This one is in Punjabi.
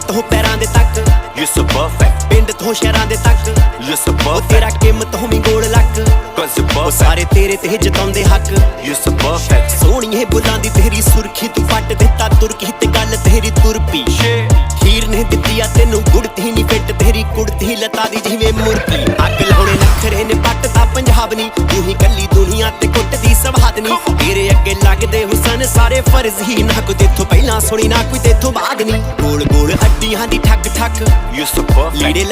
ਤੋਂ ਪੈਰਾਂ ਦੇ ਤੱਕ You're so perfect, ਪਿੰਡ ਤੋਂ ਸ਼ਹਿਰਾਂ ਦੇ ਤੱਕ you're so ਉਹ perfect, ਤੇਰਾ ਕਿੰਮਤ ਹੋਵੀਂ ਗੋਲ ਲੱਕ cause you're ਉਹ perfect, ਸਾਰੇ ਤੇਰੇ ਤੇ ਜਤਾਉਂਦੇ ਹੱਕ you're so perfect. ਸੋਹਣੀਏ ਬੁੱਲਾਂ ਦੀ ਤੇਰੀ ਸੁਰਖੀ ਤੂੰ ਪੱਟ ਦਿੱਤਾ ਤੁਰਕੀ ਤੇ ਗੱਲ ਤੇਰੀ ਤੁਰਪੀ ਖੀਰ ਨੇ ਦਿੱਤੀ ਆ ਤੈਨੂੰ ਗੁੜਤੀ ਨਹੀਂ ਫਿੱਟ ਤੇਰੀ ਕੁੜਤੀ ਲਤਾ ਦੀ ਜਿਵੇਂ ਮੁਰਕੀ ਅੱਗ ਲਾਉਣੇ ਨਖਰੇ ਨੇ ਪੱਟਦਾ ਪੰਜਾਬ ਨੀ ਤੂੰ ਹੀ ਕੱਲੀ ਦੁਨੀਆ ਤੇ ਕੁੱਟਦੀ ਸਵਾਦ ਨੀ ਤੇਰੇ ਅੱਗੇ ਲੱਗਦੇ ਹੁਸਨ ਸਾਰੇ ਫਰਜ਼ ਹੀ ਨਾ ਕੋਈ ਤੇਥੋਂ ਪਹਿਲਾਂ ਸੁਣੀ ਨਾ ਕੋਈ ਤੇਥੋਂ ਬਾਅਦ ਨੀ ਗੋਲ ਗੋਲ ਹੱਡੀਆਂ ਦੀ ਠੱਕ ਠੱਕ You're so perfect, ਲੀੜੇ